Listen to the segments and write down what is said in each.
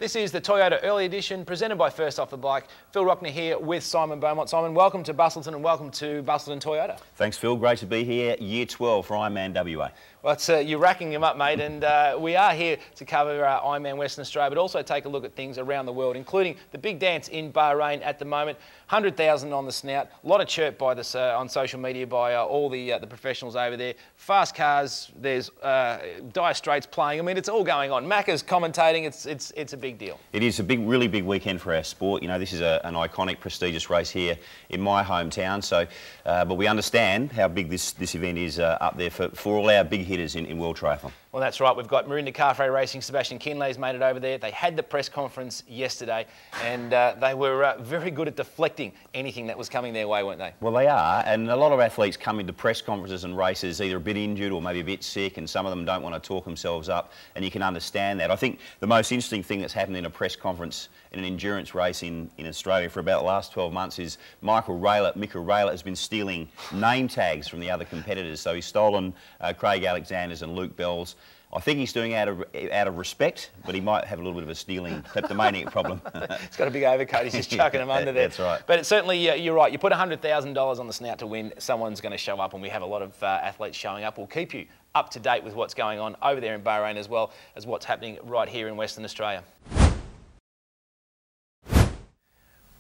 This is the Toyota Early Edition presented by First Off the Bike. Phil Rockner here with Simon Beaumont. Simon, welcome to Busselton and welcome to Busselton Toyota. Thanks, Phil. Great to be here. Year 12 for Ironman WA. Well, you're racking them up, mate, and we are here to cover Ironman Western Australia, but also take a look at things around the world, including the big dance in Bahrain at the moment. 100,000 on the snout. A lot of chirp by this on social media by all the professionals over there. Fast cars. There's Dire Straits playing. I mean, it's all going on. Macca's commentating. It's a big deal. It is a really big weekend for our sport. You know, this is an iconic, prestigious race here in my hometown. So, but we understand how big this event is up there for all our big hitters in World Triathlon. Well, that's right. We've got Marinda Carfrae Racing. Sebastian Kinley's made it over there. They had the press conference yesterday, and they were very good at deflecting anything that was coming their way, weren't they? Well, they are, and a lot of athletes come into press conferences and races either a bit injured or maybe a bit sick, and some of them don't want to talk themselves up, and you can understand that. I think the most interesting thing that's happened in a press conference in an endurance race in Australia for about the last 12 months is Michael Raylett has been stealing name tags from the other competitors. So he's stolen Craig Alexander's and Luke Bell's. I think he's doing it out of respect, but he might have a little bit of a stealing kleptomaniac problem. He's got a big overcoat, he's just chucking them under there. That's right. But it's certainly, you're right, you put $100,000 on the snout to win, someone's going to show up, and we have a lot of athletes showing up. We'll keep you up to date with what's going on over there in Bahrain as well as what's happening right here in Western Australia.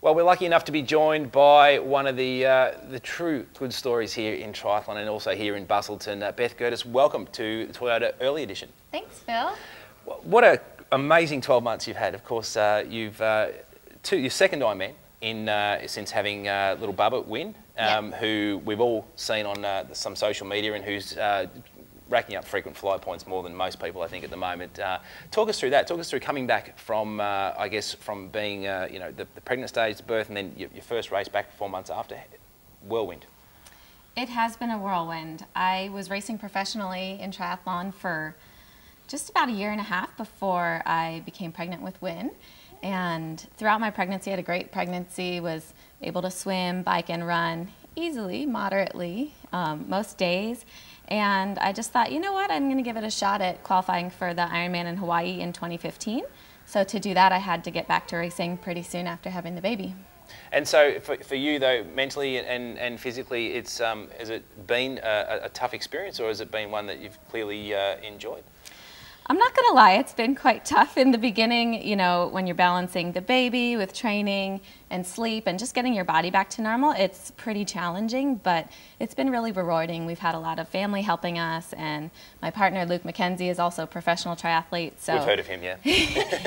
Well, we're lucky enough to be joined by one of the true good stories here in triathlon and also here in Busselton. Beth Gertis, welcome to the Toyota Early Edition. Thanks, Phil. What an amazing 12 months you've had. Of course, you've your second Ironman since having little Bubba win, who we've all seen on some social media and who's racking up frequent fly points more than most people, I think, at the moment. Talk us through that. Talk us through coming back from, I guess, from being, you know, the pregnant stage, the birth, and then your first race back 4 months after. Whirlwind. It has been a whirlwind. I was racing professionally in triathlon for just about a year and a half before I became pregnant with Wynn. And throughout my pregnancy, I had a great pregnancy, was able to swim, bike, and run easily, moderately, most days. And I just thought, you know what, I'm going to give it a shot at qualifying for the Ironman in Hawaii in 2015. So to do that, I had to get back to racing pretty soon after having the baby. And so for you, though, mentally and physically, has it been a tough experience, or has it been one that you've clearly enjoyed? I'm not going to lie, it's been quite tough in the beginning, you know, when you're balancing the baby with training and sleep and just getting your body back to normal. It's pretty challenging, but it's been really rewarding. We've had a lot of family helping us, and my partner, Luke McKenzie, is also a professional triathlete. So we've heard of him, yeah.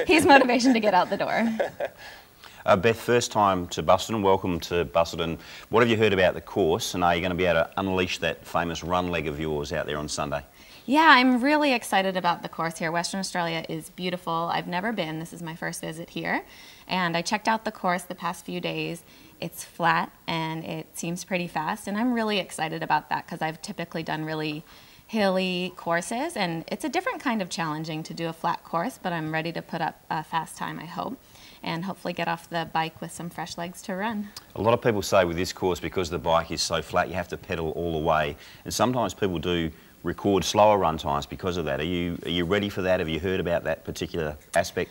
He's motivation to get out the door. Beth, first time to Busselton. Welcome to Busselton. What have you heard about the course, and are you going to be able to unleash that famous run leg of yours out there on Sunday? Yeah, I'm really excited about the course here. Western Australia is beautiful. I've never been. This is my first visit here. And I checked out the course the past few days. It's flat and it seems pretty fast. And I'm really excited about that because I've typically done really hilly courses. And it's a different kind of challenging to do a flat course, but I'm ready to put up a fast time, I hope, and hopefully get off the bike with some fresh legs to run. A lot of people say with this course, because the bike is so flat, you have to pedal all the way. And sometimes people do record slower run times because of that. Are you ready for that? Have you heard about that particular aspect?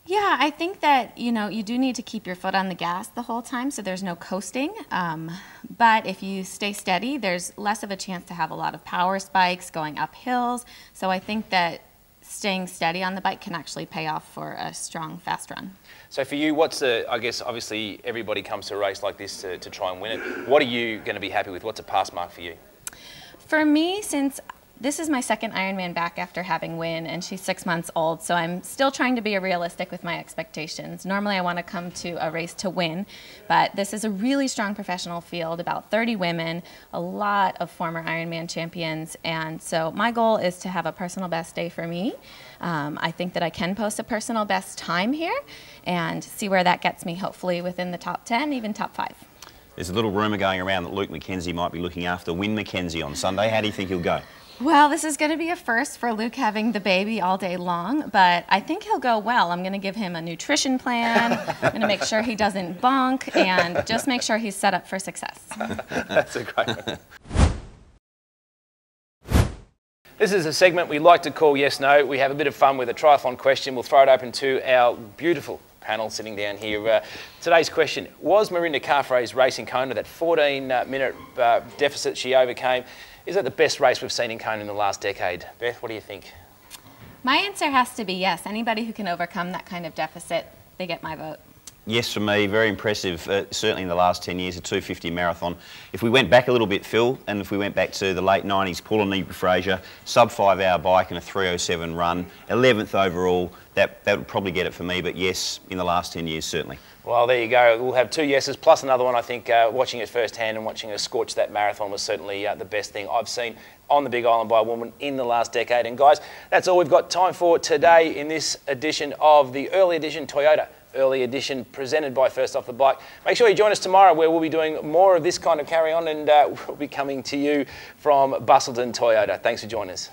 Yeah, I think that, you know, you do need to keep your foot on the gas the whole time so there's no coasting. But if you stay steady, there's less of a chance to have a lot of power spikes going up hills. So I think that staying steady on the bike can actually pay off for a strong, fast run. So for you, what's I guess obviously everybody comes to a race like this to try and win it. What are you going to be happy with? What's a pass mark for you? For me, since this is my second Ironman back after having Wynn, and she's 6 months old, so I'm still trying to be realistic with my expectations. Normally I want to come to a race to win, but this is a really strong professional field, about 30 women, a lot of former Ironman champions, and so my goal is to have a personal best day for me. I think that I can post a personal best time here and see where that gets me, hopefully within the top 10, even top 5. There's a little rumour going around that Luke McKenzie might be looking after Wynn McKenzie on Sunday. How do you think he'll go? Well, this is going to be a first for Luke having the baby all day long, but I think he'll go well. I'm going to give him a nutrition plan. I'm going to make sure he doesn't bonk and just make sure he's set up for success. That's a great one. This is a segment we like to call Yes No. We have a bit of fun with a triathlon question. We'll throw it open to our beautiful panel sitting down here. Today's question: was Marinda Carfrae's race in Kona, that 14-minute deficit she overcame, is that the best race we've seen in Kona in the last decade? Beth, what do you think? My answer has to be yes. Anybody who can overcome that kind of deficit, they get my vote. Yes, for me, very impressive, certainly in the last 10 years, a 250 marathon. If we went back a little bit, Phil, and if we went back to the late 90s, Paul and Fraser, sub 5-hour bike and a 3:07 run, 11th overall, that would probably get it for me, but yes, in the last 10 years, certainly. Well, there you go. We'll have 2 yeses, plus another one. I think watching it firsthand and watching her scorch that marathon was certainly the best thing I've seen on the Big Island by a woman in the last decade. And guys, that's all we've got time for today in this edition of the Early Edition Toyota Early Edition, presented by First Off the Bike. Make sure you join us tomorrow, where we'll be doing more of this kind of carry on, and we'll be coming to you from Bustleton Toyota. Thanks for joining us.